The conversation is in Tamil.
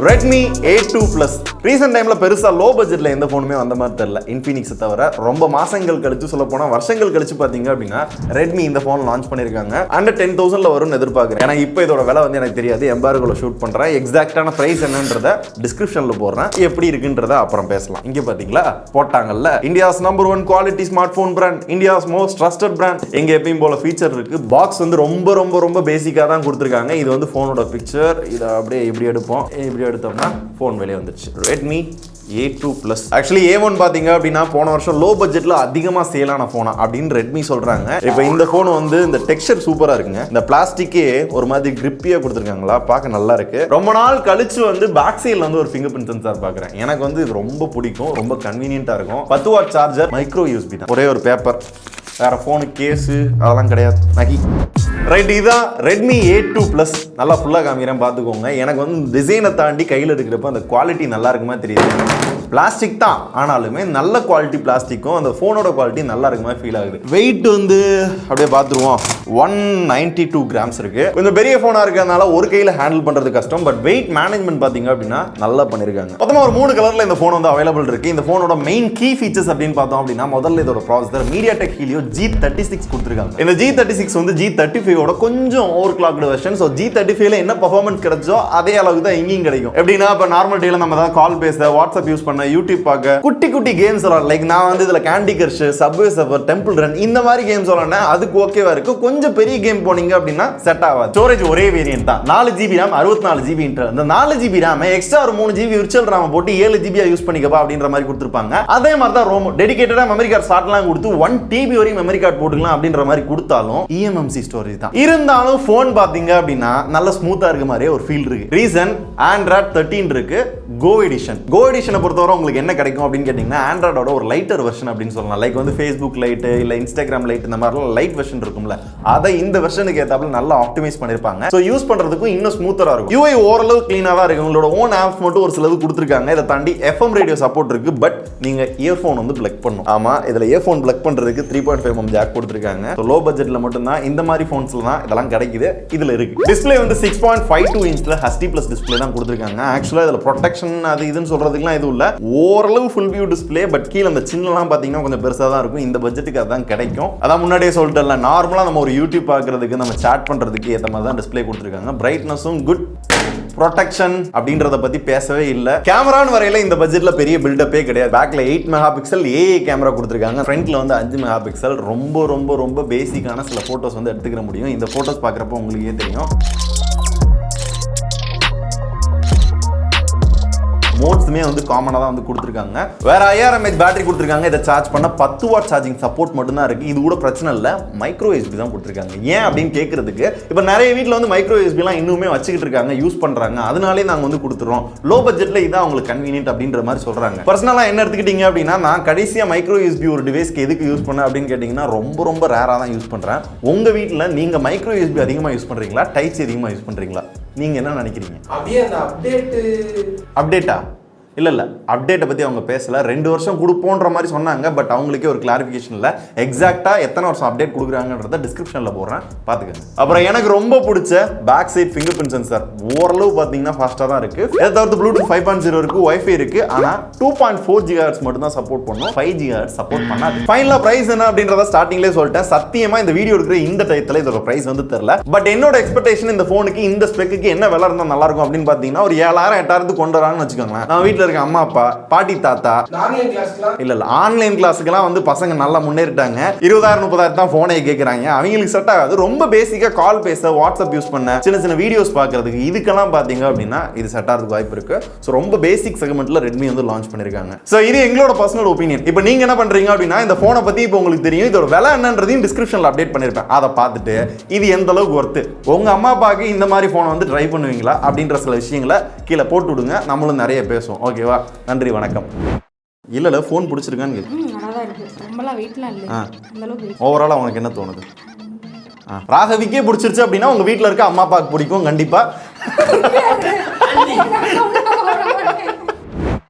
Redmi A2 Plus ரீசெண்ட் டைம்ல பெருசா லோ பட்ஜெட்ல எந்த போனுமே வந்த மாதிரி தெரியல. இன்ஃபினிக்ஸ் தவிர ரொம்ப மாசங்கள் கழிச்சு சொல்ல போனா வருஷங்கள் கழிச்சு பாத்தீங்க அப்படின்னா Redmi இந்த போன் லான்ச் பண்ணிருக்காங்க. அண்டர் 10,000ல வரும்னு எதிர்பார்க்கிறேன். ஏன்னா இப்போ இதோட விலை வந்து எனக்கு தெரியாது. எம்பார்கோல ஷூட் பண்றேன். எக்ஸாக்டான பிரைஸ் என்னன்றத டிஸ்கிரிப்ஷன்ல போடுறேன். எப்படி இருக்குன்றத அப்புறம் பேசலாம். இங்க பாத்தீங்களா போட்டாங்கல்ல, India's number 1 quality smart phone brand, India's most trusted brand. எங்க எப்பயும் போல ஃபீச்சர் இருக்கு. பாக்ஸ் வந்து ரொம்ப ரொம்ப ரொம்ப பேசிக்கா தான் கொடுத்துருக்காங்க. இது வந்து போனோட பிக்சர். இதை அப்படியே இப்படி எடுப்போம். இப்படி எடுத்தோம்னா போன் வெளியே வந்துருச்சு. Redmi A2 Plus. Actually A1 பாத்தீங்க அப்படின்னா போன வருஷம் லோ பட்ஜெட்ல அதிகமா சேலான போனா அப்படின்னு ரெட்மி சொல்றாங்க. இப்போ இந்த போன் வந்து இந்த டெக்ஸ்சர் சூப்பரா இருக்குங்க. இந்த பிளாஸ்டிக்கே ஒரு மாதிரி கிரிப்பியா கொடுத்துருக்காங்களா, பார்க்க நல்லா இருக்கு. ரொம்ப நாள் கழிச்சு வந்து பேக் சைடுல வந்து ஒரு ஃபிங்கர் பிரிண்ட் சென்சார் பாக்குறேன். எனக்கு வந்து இது ரொம்ப பிடிக்கும். ரொம்ப கன்வீனியன்ட்டா இருக்கும். 10 வாட் சார்ஜர், மைக்ரோ யூஎஸ்பி தான். ஒரே ஒரு பேப்பர், வேற போனு கேஸு அதெல்லாம் கிடையாது. நகி ரைட். இதுதான் Redmi A2 Plus. நல்லா ஃபுல்லாக காமிக்கிறேன் பார்த்துக்கோங்க. எனக்கு வந்து டிசைனை தாண்டி கையில் எடுக்கிறப்ப அந்த குவாலிட்டி நல்லா இருக்குமா தெரியுது. பிளாஸ்டிக் தான், ஆனாலுமே நல்ல குவாலிட்டி பிளாஸ்டிக்கும் அந்த ஃபோனோட குவாலிட்டி நல்லா இருக்குமா ஃபீல் ஆகுது. வெயிட் வந்து அப்படியே பார்த்துருவோம். 192 கிராம்ஸ் இருக்கு. கொஞ்சம் பெரிய ஃபோனாக இருக்கிறதுனால ஒரு கையில் ஹேண்டில் பண்ணுறது கஷ்டம். பட் வெயிட் மேனேஜ்மெண்ட் பார்த்தீங்க அப்படின்னா நல்லா பண்ணியிருக்காங்க. மொத்தமாக ஒரு 3 கலரில் இந்த ஃபோன் வந்து அவைலபிள் இருக்கு. இந்த ஃபோனோட மெயின் கீ ஃபீச்சர்ஸ் அப்படின்னு பார்த்தோம் அப்படின்னா முதல்ல இதோட ப்ராசஸர் MediaTek Helio G36 கொடுத்துருக்காங்க. இந்த G36 வந்து G35 கொஞ்சம் ஓவர் கிளாக்டு வெர்ஷன். ஸோ G35ல என்ன பர்ஃபார்மன்ஸ் கிடைச்சோ அதே அளவுக்கு தான் இங்கேயும் கிடைக்கும். எப்படின்னா இப்போ நார்மல் டேல நம்ம தான் கால் பேச, வாட்ஸ்அப் யூஸ் பண்ண, யூடியூப் பார்க்க, குட்டி குட்டி கேம்ஸ் விளாட, லைக் நான் வந்து இதில் candy crush, subway surfer, temple run இந்த மாதிரி கேம்ஸ் விளாண்டேன். அதுக்கு ஓகேவா இருக்கு. கொஞ்சம் பெரிய கேம் போனீங்க அப்படின்னா செட் ஆகாது. ஸ்டோரேஜ் ஒரே வேரியன்ட் தான். 4GB RAM, 64GB internal. இந்த 4GB RAM எக்ஸ்ட்ரா ஒரு 3GB விர்ச்சுவல் RAM போட்டு 7GB யூஸ் பண்ணிக்கப்பா அப்படின்ற மாதிரி கொடுத்துருப்பாங்க. அதே மாதிரி தான் ரோம் டெடிகேட்டடா மெமரி கார்டு ஸ்லாட்லாம் கொடுத்து 1TB வரையும் மெமரி கார்டு போட்டுக்கலாம் அப்படின்ற மாதிரி கொடுத்தாலும் eMMC ஸ்டோரேஜ் தான் இருந்தாலும் போன் பாத்தீங்க அப்படின்னா நல்ல ஸ்மூத்தா இருக்க மாதிரியே ஒரு ஃபீல் இருக்கு. ரீசன் Android 13 இருக்கு. கோ எடிஷனை பொறுத்தவரை உங்களுக்கு என்ன கிடைக்கும் அப்படின்னு கேட்டீங்கன்னா ஆண்ட்ராய்டோட ஒரு லைட்டர் வெர்ஷன் அப்படின்னு சொல்லலாம். லைக் வந்து ஃபேஸ்புக் லைட் இல்ல இன்ஸ்டாகிராம் லைட் இந்த மாதிரிலாம் லைட் வெர்ஷன் இருக்கும்ல, அதை இந்த வெர்ஷனுக்கு ஏத்தாப்புல நல்லா ஆப்டிமைஸ் பண்ணிருப்பாங்க. ஸோ யூஸ் பண்றதுக்கும் இன்னும் ஸ்மூத்தரா இருக்கும். UI ஓரளவு கிளீனா தான் இருக்கு. உங்களோட ஓன் ஆப்ஸ் மட்டும் ஒரு சிலது கொடுத்துருக்காங்க. இதை தாண்டி FM ரேடியோ சப்போர்ட் இருக்கு. பட் நீங்க இயர்போன் வந்து பிளக் பண்ணணும். ஆமா, இதுல இயர்போன் பிளக் பண்றதுக்கு 3.5mm ஜாக் கொடுத்துருக்காங்க. லோ பட்ஜெட்ல மட்டும் தான் இந்த மாதிரி போன்ஸ்ல தான் இதெல்லாம் கிடைக்குது. இதுல இருக்கு. டிஸ்ப்ளே வந்து 6.52 இன்ச்ல HD Plus டிஸ்ப்ளே தான் கொடுத்துருக்காங்க. ஆக்சுவலா இதுல ப்ரொடெக்ஷன் அது இதுன்னு சொல்றதுக்குலாம் எதுவும் இல்ல. ஓரளவு ஃபுல் வியூ டிஸ்ப்ளே. பட் கீழே அந்த சின்னலாம் பாத்தீங்கன்னா கொஞ்சம் பெருசா தான் இருக்கும். இந்த பட்ஜெட்டுக்கு அதான் கிடைக்கும். அதான் முன்னாடியே சொல்லிட்டேன்ல, நார்மலா நம்ம ஒரு யூடியூப் பார்க்கறதுக்கு, நம்ம சாட் பண்றதுக்கு ஏத்த மாதிரி தான் டிஸ்ப்ளே கொடுத்துருக்காங்க. பிரைட்னஸும் குட். ப்ரொடெக்ஷன் அப்படின்றத பத்தி பேசவே இல்ல. கேமரான்னு வரையில இந்த பட்ஜெட்ல பெரிய பில்டப்பே கிடையாது. பேக்ல 8 மெகா பிக்சல் AI கேமரா கொடுத்துருக்காங்க. ஃப்ரண்ட்ல வந்து 5 மெகா பிக்சல். ரொம்ப ரொம்ப ரொம்ப பேசிக்கான சில போட்டோஸ் வந்து எடுத்துக்கிற முடியும். இந்த போட்டோஸ் பார்க்குறப்ப உங்களுக்கே தெரியும். மோட்ஸுமே வந்து காமனாக தான் வந்து கொடுத்துருக்காங்க. வேற 5000 mAh பேட்டரி கொடுத்துருக்காங்க. இதை சார்ஜ் பண்ண 10 வாட் சார்ஜிங் சப்போர்ட் மட்டும் தான் இருக்கு. இது கூட பிரச்சனை இல்லை. மைக்ரோ USB தான் கொடுத்துருக்காங்க. ஏன் அப்படின்னு கேட்கறதுக்கு, இப்போ நிறைய வீட்டில் வந்து மைக்ரோ USBலாம் இன்னுமே வச்சுக்கிட்டு இருக்காங்க, யூஸ் பண்றாங்க. அதனாலே நாங்கள் வந்து கொடுத்துறோம். லோ பட்ஜெட்ல இதான் அவங்களுக்கு கன்வீனியன்ட் அப்படின்ற மாதிரி சொல்றாங்க. பர்சனலாக என்ன எடுத்துக்கிட்டீங்க அப்படின்னா, நான் கடைசியாக மைக்ரோ USB ஒரு டிவைஸ்க்கு எதுக்கு யூஸ் பண்ணேன் அப்படின்னு கேட்டிங்கன்னா ரொம்ப ரொம்ப ரேராக தான் யூஸ் பண்ணுறேன். உங்க வீட்டில் நீங்க மைக்ரோ USB அதிகமாக யூஸ் பண்றீங்களா, டைப் சி அதிகமாக யூஸ் பண்றீங்களா? நீங்க என்ன நினைக்கிறீங்க? அப்டேட்டா? இல்ல அப்டேட்டை பத்தி அவங்க பேசல. 2 வருஷம் கொடுப்போன்ற மாதிரி சொன்னாங்க. பட் அவங்களுக்கே ஒரு கிளாரிஃபிகேஷன் இல்ல. எக்ஸாக்ட்டா எத்தனை வருஷம் அப்டேட் கொடுக்குறாங்கன்றத டிஸ்கிரிப்ஷன்ல போடுறேன், பாத்துக்கங்க. அப்புறம் எனக்கு ரொம்ப பிடிச்ச back side fingerprint sensor. ஓரளவு பாத்தீங்கன்னா ஃபாஸ்டா தான் இருக்கு. இதை தவிர்த்து ப்ளூடூத் 5.0 இருக்கு, வைஃபை இருக்கு. ஆனா 2.4 GHz மட்டும் தான் சப்போர்ட் பண்ணும். 5 GHz சப்போர்ட் பண்ணாது. ஃபைனலா பிரைஸ் என்ன அப்படின்றத ஸ்டார்டிங்லேயே சொல்லிட்டேன். சத்தியமா இந்த வீடியோ எடுக்கிற இந்த டயத்துல இதோட பிரைஸ் வந்து தெரியல. பட் என்னோட எக்ஸ்பெக்டேஷன் இந்த போனுக்கு இந்த ஸ்பெக்கு என்ன விலை இருந்தா நல்லா இருக்கும் அப்படின்னு பாத்தீங்கன்னா ஒரு 7000 8000 கொண்டு வராங்கன்னு வச்சுக்கோங்களேன். நான் வீட்டுல இருக்க அம்மா அப்பா பாட்டி தாத்தா இல்ல ஆன்லைன் கிளாஸுக்கெல்லாம் வந்து பசங்க நல்லா முன்னேறிட்டாங்க. 20,000 30,000 தான் போனே கேட்கறாங்க. அவங்களுக்கு செட் ஆகாது. ரொம்ப பேசிக்கா கால் பேச, வாட்ஸ்அப் யூஸ் பண்ண, சின்ன சின்ன வீடியோஸ் பார்க்கறதுக்கு இதுக்கெல்லாம் பாத்தீங்க அப்படின்னா இது செட் ஆகிறதுக்கு வாய்ப்பு இருக்கு. ஸோ ரொம்ப பேசிக் செக்மெண்ட்ல ரெட்மி வந்து லான்ச் பண்ணிருக்காங்க. ஸோ இது எங்களோட பர்சனல் ஒப்பீனியன். இப்போ நீங்க என்ன பண்றீங்க அப்படின்னா, இந்த போனை பத்தி இப்போ உங்களுக்கு தெரியும். இதோட விலை என்னன்றதையும் டிஸ்கிரிப்ஷன்ல அப்டேட் பண்ணிருப்பேன். அதை பார்த்துட்டு இது எந்த அளவுக்கு ஒர்த்து, உங்க அம்மா அப்பாவுக்கு இந்த மாதிரி போனை வந்து ட்ரை பண்ணுவீங்களா அப்படின்ற சில விஷயங்களை கீழே போட்டு விடுங்க. நம்மளும் நிறைய பேசுவோம். ஓகேவா? நன்றி, வணக்கம். இல்ல ஃபோன் பிடிச்சிருக்கான்னு ஓவராலா உனக்கு என்ன தோணுது? ராகவிக்கே பிடிச்சிருச்சு அப்படின்னா உங்க வீட்டில் இருக்க அம்மா அப்பாவுக்கு பிடிக்கும் கண்டிப்பா.